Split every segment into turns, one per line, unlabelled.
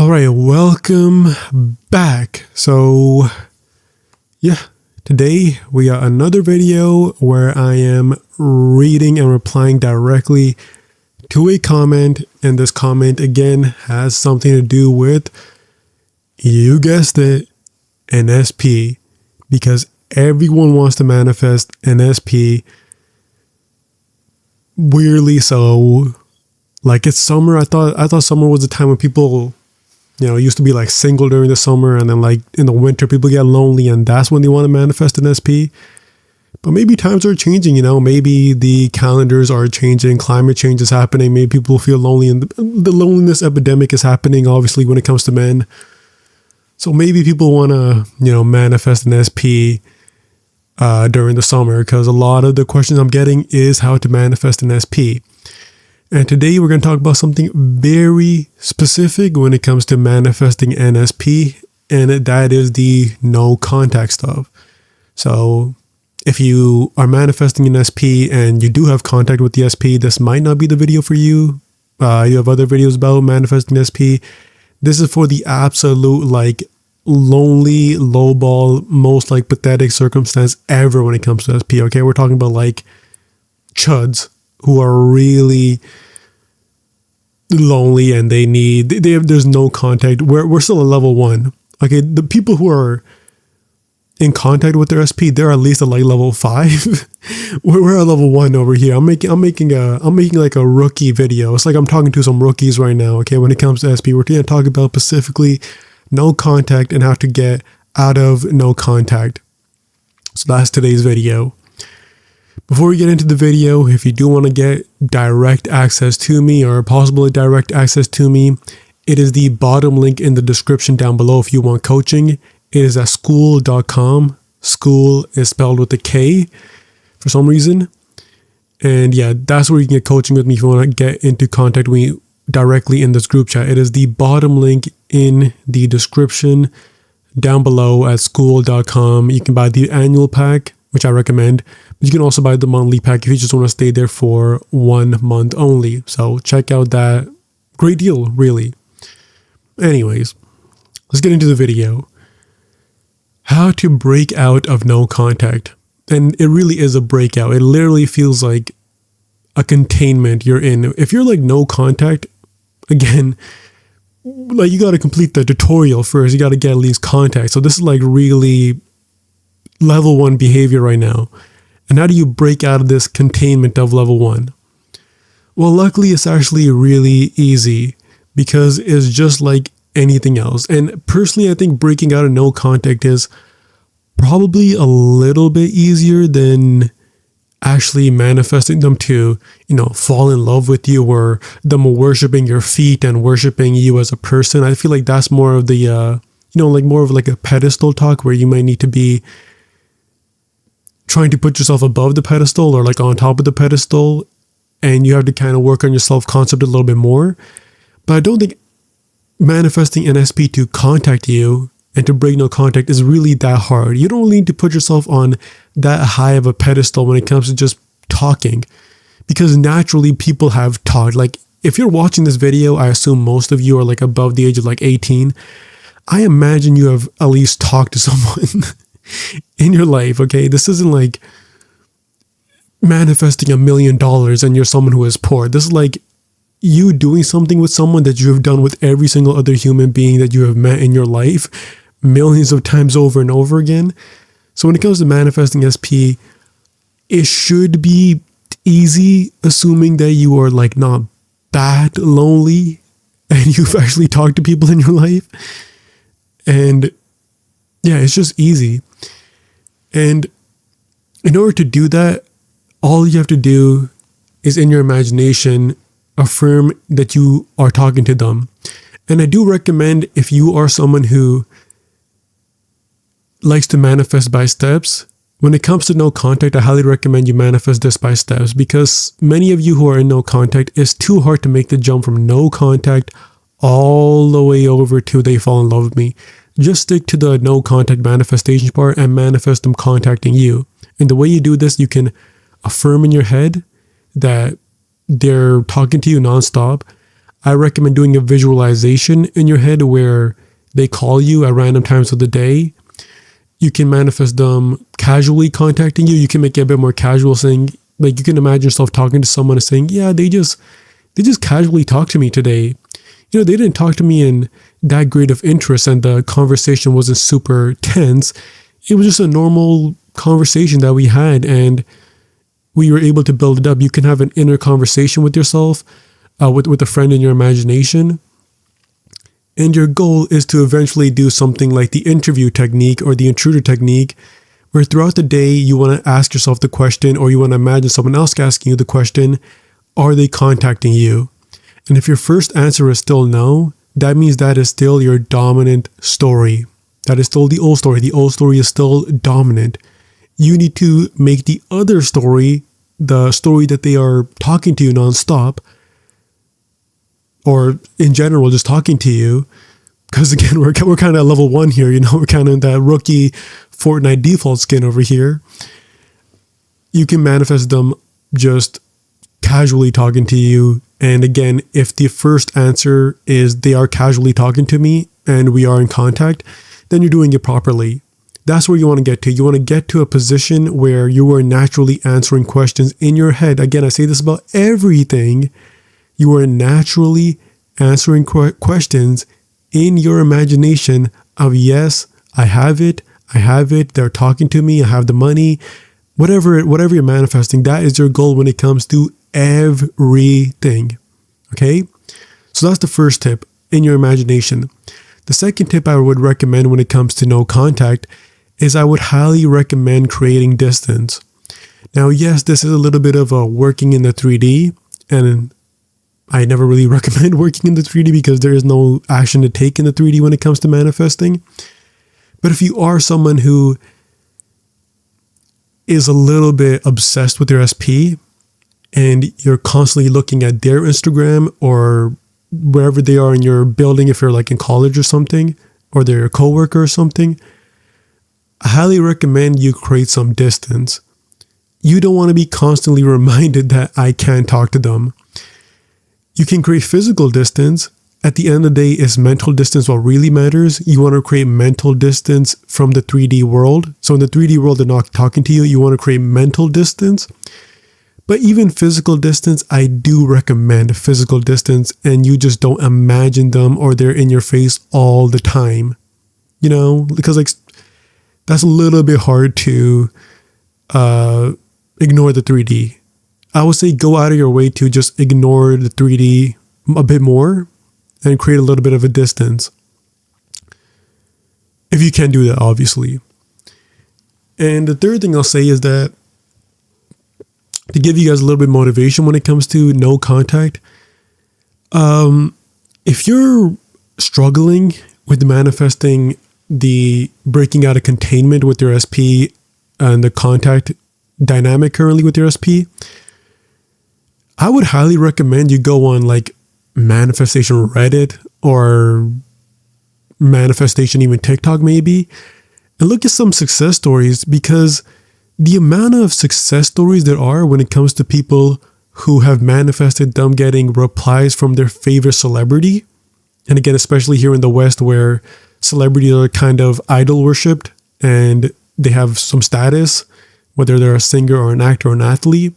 All right, welcome back. So, today we got another video where I am reading and replying directly to a comment, and this comment again has something to do with, you guessed it, an SP, because everyone wants to manifest an SP. Weirdly so. Like, it's summer. I thought summer was the time when people, used to be like single during the summer, and then like in the winter people get lonely and that's when they want to manifest an SP. But maybe times are changing, maybe the calendars are changing, climate change is happening, maybe people feel lonely, and the loneliness epidemic is happening obviously when it comes to men. So maybe people want to, manifest an SP during the summer, because a lot of the questions I'm getting is how to manifest an SP. And today we're going to talk about something very specific when it comes to manifesting an SP, and that is the no contact stuff. So if you are manifesting an SP and you do have contact with the SP, this might not be the video for you. You have other videos about manifesting SP. This is for the absolute lonely, lowball, most pathetic circumstance ever when it comes to SP. Okay, we're talking about chuds who are really lonely and there's no contact. We're still at level 1. Okay, the people who are in contact with their SP, they're at least at level 5. we're at level 1 over here. I'm making a rookie video. It's like I'm talking to some rookies right now. Okay, when it comes to SP, we're going to talk about specifically no contact and how to get out of no contact. So that's today's video. Before we get into the video, if you do want to get direct access to me, or possibly direct access to me, it is the bottom link in the description down below if you want coaching. It is at skool.com. Skool is spelled with a K for some reason. And yeah, that's where you can get coaching with me if you want to get into contact with me directly in this group chat. It is the bottom link in the description down below at skool.com. You can buy the annual pack, which I recommend. But you can also buy the monthly pack if you just want to stay there for 1 month only. So check out that. Great deal, really. Anyways, let's get into the video. How to break out of no contact. And it really is a breakout. It literally feels like a containment you're in. If you're no contact, again, you got to complete the tutorial first. You got to get at least contact. So this is really level 1 behavior right now. And how do you break out of this containment of level 1? Well, luckily it's actually really easy, because it's just like anything else. And personally, I think breaking out of no contact is probably a little bit easier than actually manifesting them to, fall in love with you, or them worshiping your feet and worshiping you as a person. I feel like that's more of the, more of a pedestal talk, where you might need to be trying to put yourself above the pedestal or on top of the pedestal, and you have to kind of work on your self-concept a little bit more. But I don't think manifesting an SP to contact you and to break no contact is really that hard. You don't really need to put yourself on that high of a pedestal when it comes to just talking, because naturally people have talked. If you're watching this video, I assume most of you are above the age of 18. I imagine you have at least talked to someone in your life. Okay, this isn't manifesting $1 million and you're someone who is poor. This is you doing something with someone that you have done with every single other human being that you have met in your life millions of times over and over again. So when it comes to manifesting SP, it should be easy, assuming that you are not that lonely and you've actually talked to people in your life. And yeah, it's just easy. And in order to do that, all you have to do is, in your imagination, affirm that you are talking to them. And I do recommend, if you are someone who likes to manifest by steps, when it comes to no contact, I highly recommend you manifest this by steps, because many of you who are in no contact, it's too hard to make the jump from no contact all the way over to they fall in love with me. Just stick to the no contact manifestation part and manifest them contacting you. And the way you do this, you can affirm in your head that they're talking to you nonstop. I recommend doing a visualization in your head where they call you at random times of the day. You can manifest them casually contacting you. You can make it a bit more casual, saying, like, you can imagine yourself talking to someone and saying, yeah, they just casually talked to me today. They didn't talk to me in that great of interest, and the conversation wasn't super tense. It was just a normal conversation that we had, and we were able to build it up. You can have an inner conversation with yourself, with a friend in your imagination. And your goal is to eventually do something like the interview technique or the intruder technique, where throughout the day you want to ask yourself the question, or you want to imagine someone else asking you the question, are they contacting you? And if your first answer is still no, that means that is still your dominant story. That is still the old story. The old story is still dominant. You need to make the other story, the story that they are talking to you nonstop, or in general, just talking to you. Because again, we're kind of at level 1 here, we're kind of in that rookie Fortnite default skin over here. You can manifest them just casually talking to you. And again, if the first answer is they are casually talking to me and we are in contact, then you're doing it properly. That's where you want to get to. You want to get to a position where you are naturally answering questions in your head. Again, I say this about everything. You are naturally answering questions in your imagination of, yes, I have it, they're talking to me, I have the money, whatever you're manifesting. That is your goal when it comes to everything. Okay? So that's the first tip, in your imagination. The second tip I would recommend when it comes to no contact is I would highly recommend creating distance. Now, yes, this is a little bit of a working in the 3D, and I never really recommend working in the 3D because there is no action to take in the 3D when it comes to manifesting. But if you are someone who is a little bit obsessed with their SP and you're constantly looking at their Instagram or wherever they are in your building, if you're like in college or something, or they're a coworker or something, I highly recommend you create some distance. You don't want to be constantly reminded that I can't talk to them. You can create physical distance. At the end of the day, is mental distance what really matters. You want to create mental distance from the 3D world. So in the 3D world, they're not talking to you. You want to create mental distance. But even physical distance, I do recommend physical distance, and you just don't imagine them or they're in your face all the time. Because like that's a little bit hard to ignore the 3D. I would say go out of your way to just ignore the 3D a bit more and create a little bit of a distance. If you can do that, obviously. And the third thing I'll say is that to give you guys a little bit of motivation when it comes to no contact, if you're struggling with manifesting the breaking out of containment with your SP and the contact dynamic currently with your SP, I would highly recommend you go on like manifestation Reddit or manifestation even TikTok maybe, and look at some success stories, because the amount of success stories there are when it comes to people who have manifested them getting replies from their favorite celebrity. And again, especially here in the West where celebrities are kind of idol worshipped and they have some status, whether they're a singer or an actor or an athlete.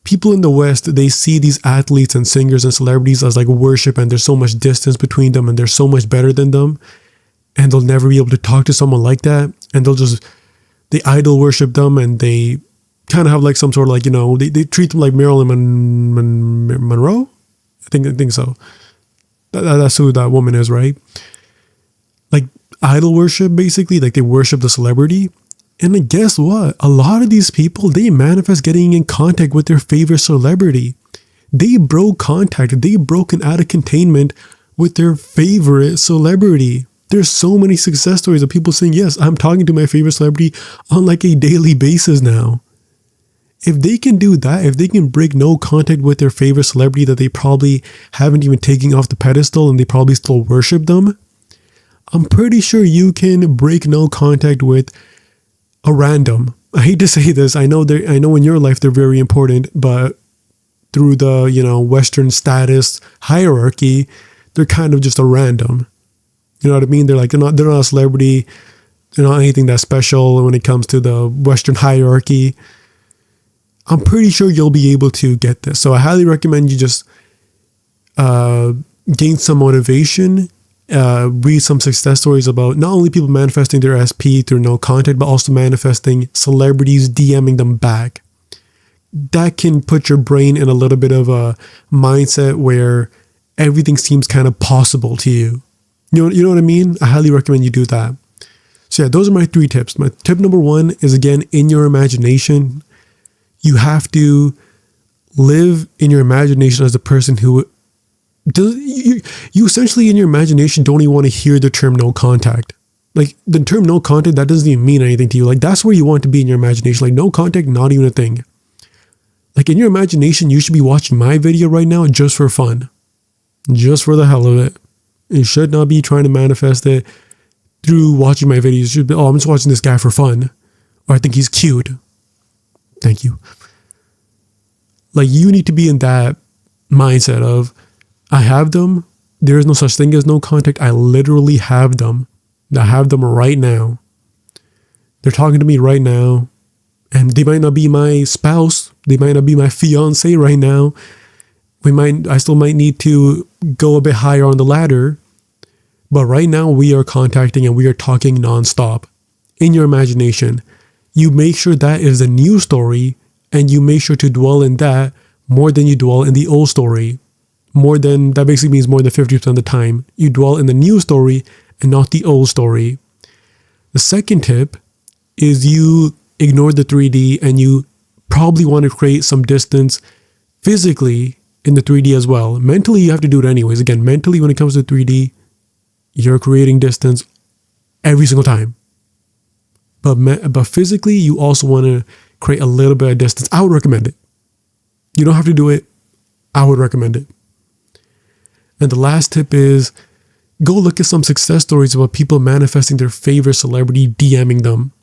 People in the West, they see these athletes and singers and celebrities as like worship, and there's so much distance between them and they're so much better than them. And they'll never be able to talk to someone like that. And they idol worship them, and they kind of have like some sort of like, they treat them like Marilyn Monroe. I think so. That's who that woman is, right? Like idol worship, basically, like they worship the celebrity. And then guess what? A lot of these people, they manifest getting in contact with their favorite celebrity. They broke contact. They broken out of containment with their favorite celebrity. There's so many success stories of people saying, yes, I'm talking to my favorite celebrity on like a daily basis now. If they can do that, if they can break no contact with their favorite celebrity that they probably haven't even taken off the pedestal and they probably still worship them, I'm pretty sure you can break no contact with a random. I hate to say this. I know in your life they're very important, but through the, Western status hierarchy, they're kind of just a random. You know what I mean? They're not a celebrity. They're not anything that special when it comes to the Western hierarchy. I'm pretty sure you'll be able to get this. So I highly recommend you just gain some motivation, read some success stories about not only people manifesting their SP through no contact, but also manifesting celebrities DMing them back. That can put your brain in a little bit of a mindset where everything seems kind of possible to you. You know what I mean? I highly recommend you do that. So yeah, those are my 3 tips. My tip number 1 is, again, in your imagination. You have to live in your imagination as the person who does. You essentially, in your imagination, don't even want to hear the term no contact. Like, the term no contact, that doesn't even mean anything to you. Like, that's where you want to be in your imagination. Like, no contact, not even a thing. Like, in your imagination, you should be watching my video right now just for fun. Just for the hell of it. You should not be trying to manifest it through watching my videos. You should be, I'm just watching this guy for fun. Or I think he's cute. Thank you. Like, you need to be in that mindset of, I have them. There is no such thing as no contact. I literally have them. I have them right now. They're talking to me right now. And they might not be my spouse. They might not be my fiance right now. I still might need to go a bit higher on the ladder. But right now we are contacting and we are talking nonstop. In your imagination, you make sure that is a new story, and you make sure to dwell in that more than you dwell in the old story. That basically means more than 50% of the time. You dwell in the new story and not the old story. The second tip is you ignore the 3D, and you probably want to create some distance physically in the 3D as well. Mentally, you have to do it anyways. Again, mentally, when it comes to 3D, you're creating distance every single time. But physically, you also want to create a little bit of distance. I would recommend it. You don't have to do it. I would recommend it. And the last tip is, go look at some success stories about people manifesting their favorite celebrity, DMing them.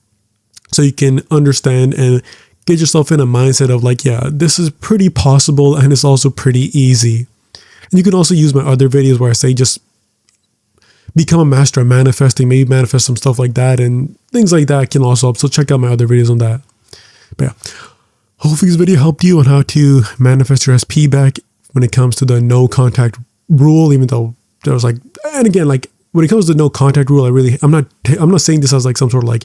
So you can understand and get yourself in a mindset of like, yeah, this is pretty possible, and it's also pretty easy. And you can also use my other videos where I say just become a master at manifesting, maybe manifest some stuff like that, and things like that can also help. So check out my other videos on that. But yeah, hopefully this video helped you on how to manifest your SP back when it comes to the no contact rule, even though there was like, and again, like when it comes to the no contact rule, I'm not saying this as like some sort of like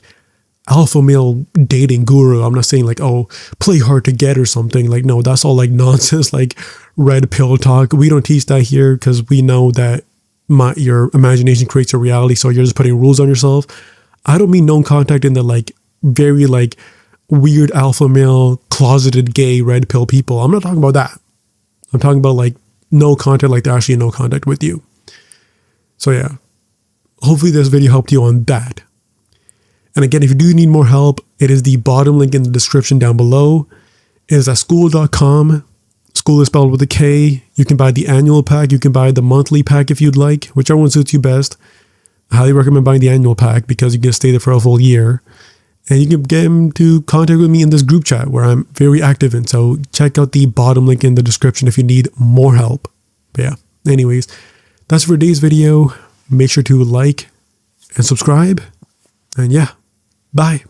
alpha male dating guru. I'm not saying like, oh, play hard to get or something. Like, no, that's all like nonsense, like red pill talk. We don't teach that here, because we know that your imagination creates your reality. So you're just putting rules on yourself. I don't mean no contact in the like very like weird alpha male closeted gay red pill people. I'm not talking about that. I'm talking about like no contact, like they're actually in no contact with you. So yeah, hopefully this video helped you on that. And again, if you do need more help, it is the bottom link in the description down below. It is at school.com. School is spelled with a K. You can buy the annual pack. You can buy the monthly pack if you'd like, whichever one suits you best. I highly recommend buying the annual pack because you can stay there for a full year. And you can get into contact with me in this group chat where I'm very active in. So check out the bottom link in the description if you need more help. But yeah, anyways, that's for today's video. Make sure to like and subscribe. And yeah, bye.